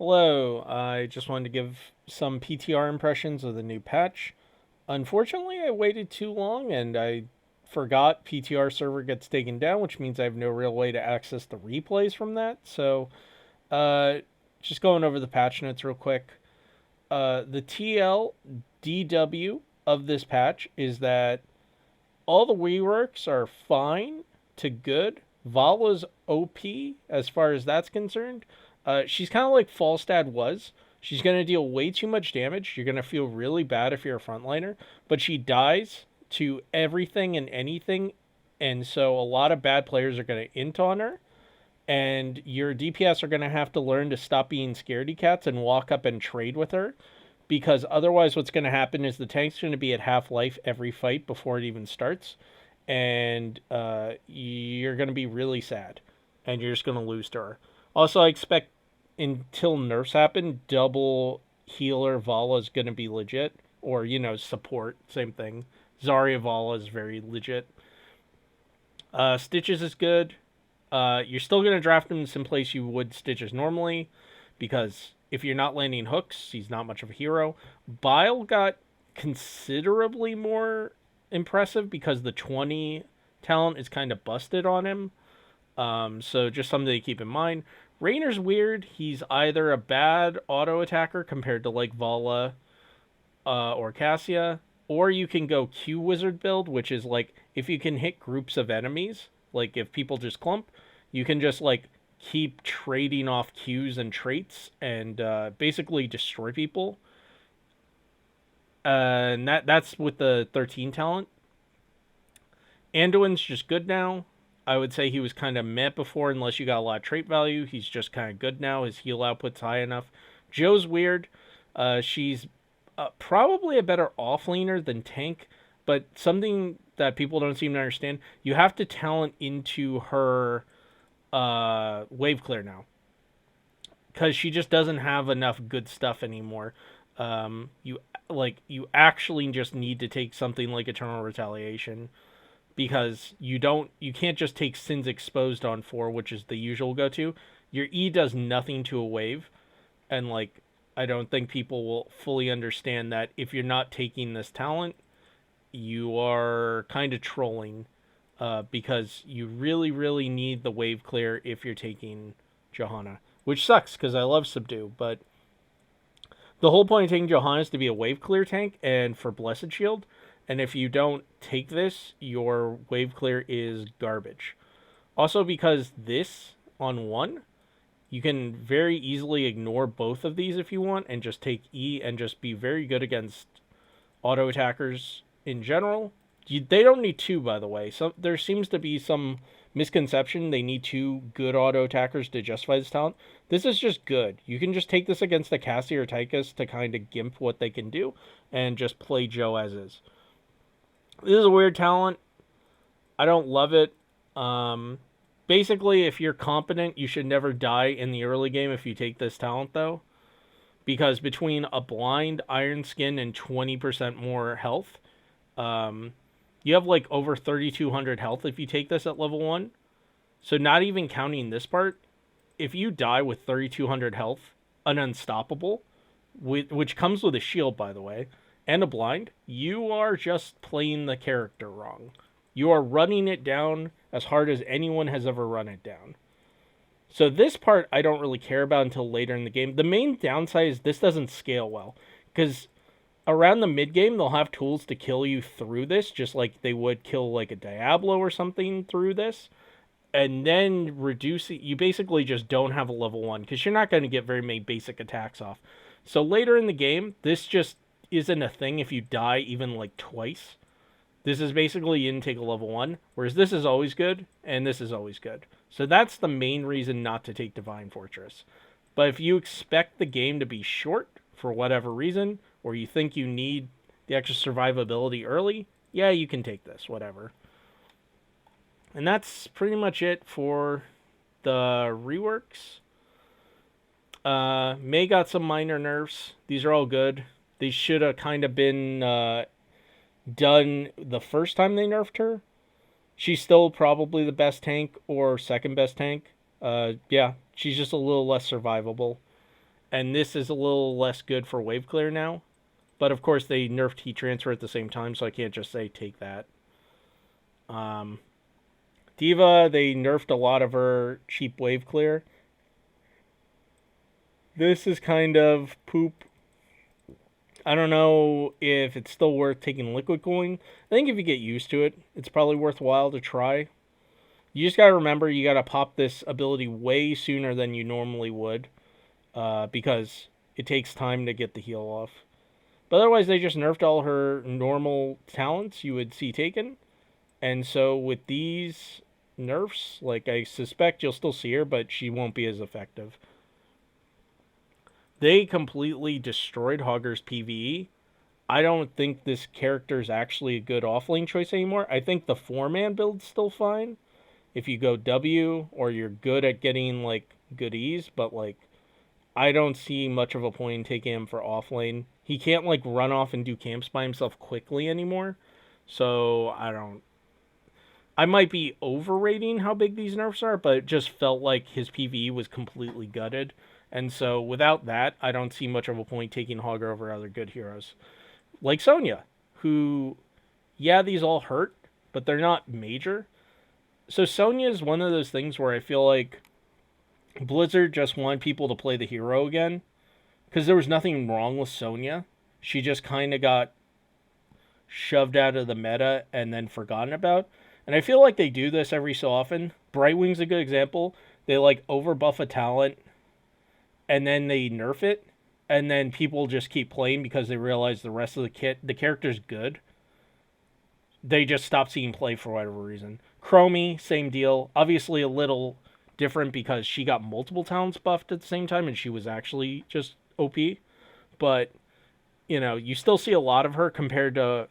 Hello, I just wanted to give some PTR impressions of the new patch. Unfortunately, I waited too long and I forgot PTR server gets taken down, which means I have no real way to access the replays from that. Uh, just going over the patch notes real quick. The TLDW of this patch is that all the reworks are fine to good. Valla's OP as far as that's concerned. She's kind of like Falstad was. She's going to deal way too much damage. You're going to feel really bad if you're a frontliner, but she dies to everything and anything. And so a lot of bad players are going to int on her. And your DPS are going to have to learn to stop being scaredy cats and walk up and trade with her. Because otherwise, what's going to happen is the tank's going to be at half life every fight before it even starts. And you're going to be really sad. And you're just going to lose to her. Also, I expect until nerfs happen, double healer Valla is going to be legit. Or, support, same thing. Zarya Valla is very legit. Stitches is good. You're still going to draft him in the same place you would Stitches normally. Because if you're not landing hooks, he's not much of a hero. Bile got considerably more impressive because the 20 talent is kind of busted on him. So just something to keep in mind. Rainer's weird. He's either a bad auto attacker compared to like Valla or Cassia, or you can go Q Wizard build, which is like if you can hit groups of enemies, like if people just clump, you can just like keep trading off Qs and traits and basically destroy people. And that's with the 13 talent. Anduin's just good now. I would say he was kind of meh before, unless you got a lot of trait value. He's just kind of good now. His heal output's high enough. Joe's weird. She's probably a better offlaner than tank, but something that people don't seem to understand, you have to talent into her wave clear now. Because she just doesn't have enough good stuff anymore. You actually just need to take something like Eternal Retaliation, because you can't just take Sins Exposed on 4, which is the usual go-to. Your E does nothing to a wave, and I don't think people will fully understand that if you're not taking this talent, you are kind of trolling, because you really, really need the wave clear if you're taking Johanna, which sucks because I love Subdue, but the whole point of taking Johanna is to be a wave clear tank and for Blessed Shield. And if you don't take this, your wave clear is garbage. Also, because this on 1, you can very easily ignore both of these if you want and just take E and just be very good against auto attackers in general. They don't need 2, by the way. So there seems to be some misconception they need 2 good auto attackers to justify this talent. This is just good. You can just take this against the Cassie or Tychus to kind of gimp what they can do and just play Joe as is. This is a weird talent. I don't love it. Basically, if you're competent, you should never die in the early game if you take this talent, though. Because between a blind, iron skin, and 20% more health, you have over 3,200 health if you take this at level 1. So not even counting this part, if you die with 3,200 health, an unstoppable, which comes with a shield, by the way, and a blind, you are just playing the character wrong. You are running it down as hard as anyone has ever run it down. So this part I don't really care about until later in the game. The main downside is this doesn't scale well, because around the mid game they'll have tools to kill you through this, just like they would kill a Diablo or something through this, and then reduce it. You basically just don't have a level 1 because you're not going to get very many basic attacks off. So later in the game, this just isn't a thing if you die even twice. This is basically you didn't take a level 1, whereas this is always good, and this is always good. So that's the main reason not to take Divine Fortress. But if you expect the game to be short for whatever reason, or you think you need the extra survivability early, yeah, you can take this, whatever. And that's pretty much it for the reworks. May got some minor nerfs. These are all good. They should have kind of been done the first time they nerfed her. She's still probably the best tank or second best tank. Yeah, she's just a little less survivable. and this is a little less good for wave clear now. But of course, they nerfed heat transfer at the same time, so I can't just say take that. Diva, they nerfed a lot of her cheap wave clear. This is kind of poop. I don't know if it's still worth taking liquid cooling. I think if you get used to it, it's probably worthwhile to try. You just gotta remember you gotta pop this ability way sooner than you normally would, because it takes time to get the heal off. But otherwise, they just nerfed all her normal talents you would see taken. And so with these nerfs, like I suspect you'll still see her, but she won't be as effective. They completely destroyed Hogger's PvE. I don't think this character is actually a good offlane choice anymore. I think the 4-man build's still fine if you go W or you're good at getting like goodies, but like I don't see much of a point in taking him for offlane. He can't like run off and do camps by himself quickly anymore. So I might be overrating how big these nerfs are, but it just felt like his PvE was completely gutted. And so without that, I don't see much of a point taking Hogger over other good heroes. Like Sonya, who, yeah, these all hurt, but they're not major. So Sonya is one of those things where I feel like Blizzard just wanted people to play the hero again. Because there was nothing wrong with Sonya. She just kind of got shoved out of the meta and then forgotten about. And I feel like they do this every so often. Brightwing's a good example. They like overbuff a talent and then they nerf it. And then people just keep playing because they realize the rest of the character's good. They just stop seeing play for whatever reason. Chromie, same deal. Obviously a little different because she got multiple talents buffed at the same time and she was actually just OP. But, you still see a lot of her compared to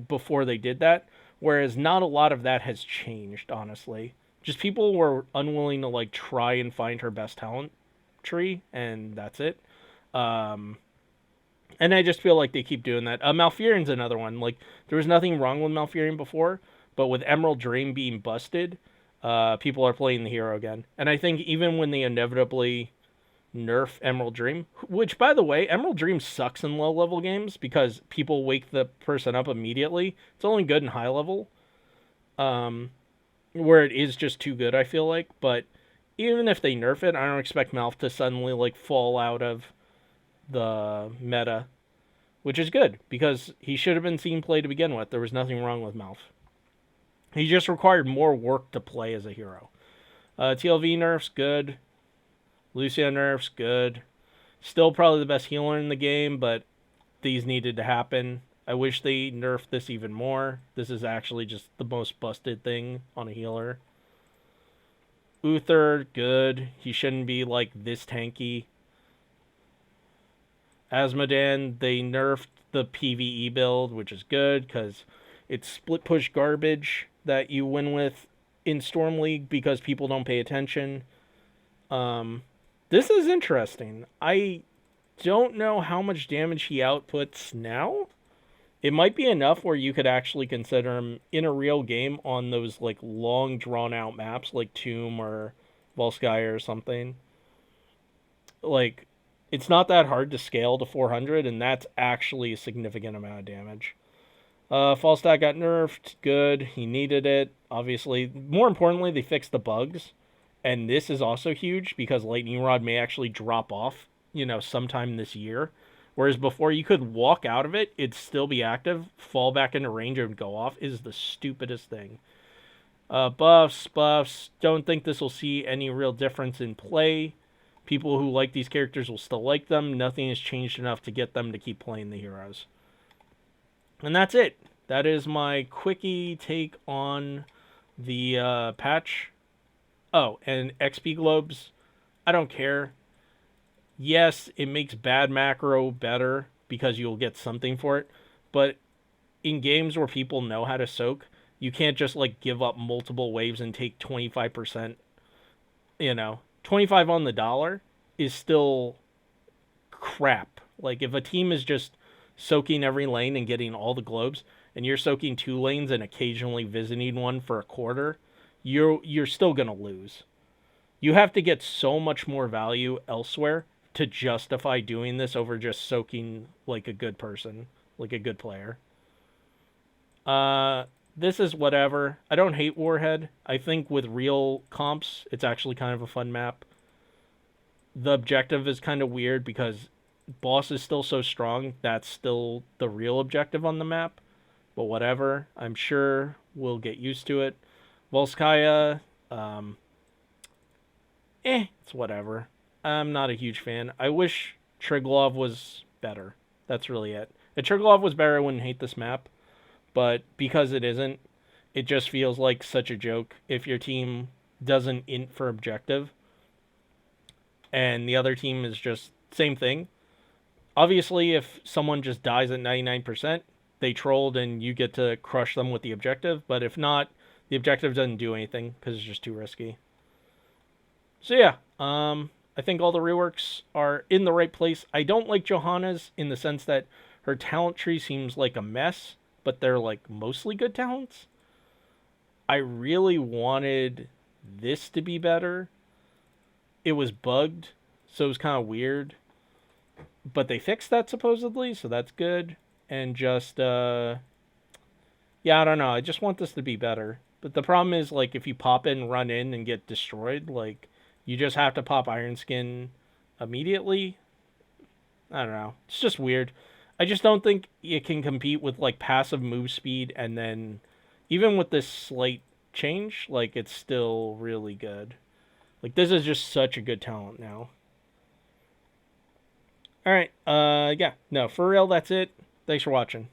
before they did that. Whereas not a lot of that has changed, honestly. Just people were unwilling to like try and find her best talent tree, and that's it. And I just feel like they keep doing that. Malfurion's another one. Like, there was nothing wrong with Malfurion before, but with Emerald Dream being busted, people are playing the hero again. And I think even when they inevitably nerf Emerald Dream, which, by the way, Emerald Dream sucks in low-level games because people wake the person up immediately. It's only good in high-level, where it is just too good, I feel like. But even if they nerf it, I don't expect Malf to suddenly like fall out of the meta, which is good because he should have been seen play to begin with. There was nothing wrong with Malf. He just required more work to play as a hero. TLV nerfs, good. Lucia nerfs, good. Still probably the best healer in the game, but these needed to happen. I wish they nerfed this even more. This is actually just the most busted thing on a healer. Uther, good. He shouldn't be like this tanky. Asmodan, they nerfed the PvE build, which is good because it's split push garbage that you win with in Storm League because people don't pay attention. This is interesting. I don't know how much damage he outputs now. It might be enough where you could actually consider him in a real game on those like long drawn out maps like Tomb or Volskaya or something. Like, it's not that hard to scale to 400, and that's actually a significant amount of damage. Falstaff got nerfed. Good. He needed it. Obviously. More importantly, they fixed the bugs. And this is also huge because Lightning Rod may actually drop off, sometime this year. Whereas before you could walk out of it, it'd still be active, fall back into range and go off is the stupidest thing. Buffs. Don't think this will see any real difference in play. People who like these characters will still like them. Nothing has changed enough to get them to keep playing the heroes. And that's it. That is my quickie take on the patch. Oh, and XP globes. I don't care. Yes, it makes bad macro better because you'll get something for it. But in games where people know how to soak, you can't just like give up multiple waves and take 25%. 25 on the dollar is still crap. Like, if a team is just soaking every lane and getting all the globes, and you're soaking 2 lanes and occasionally visiting one for a quarter, you're still going to lose. You have to get so much more value elsewhere to justify doing this over just soaking like a good person, like a good player. This is whatever. I don't hate Warhead. I think with real comps, it's actually kind of a fun map. The objective is kind of weird because boss is still so strong. That's still the real objective on the map. But whatever. I'm sure we'll get used to it. Volskaya, it's whatever. I'm not a huge fan. I wish Triglov was better. That's really it. If Triglov was better, I wouldn't hate this map. But because it isn't, it just feels like such a joke if your team doesn't int for objective and the other team is just same thing. Obviously, if someone just dies at 99%, they trolled and you get to crush them with the objective. But if not, the objective doesn't do anything because it's just too risky. So yeah, I think all the reworks are in the right place. I don't like Johanna's in the sense that her talent tree seems like a mess, but they're like mostly good talents. I really wanted this to be better. It was bugged, so it was kind of weird. But they fixed that supposedly, so that's good. And just, yeah, I don't know. I just want this to be better. But the problem is, like, if you pop in, run in, and get destroyed, like, you just have to pop Iron Skin immediately. I don't know. It's just weird. I just don't think it can compete with, like, passive move speed, and then, even with this slight change, like, it's still really good. Like, this is just such a good talent now. Alright, yeah. No, for real, that's it. Thanks for watching.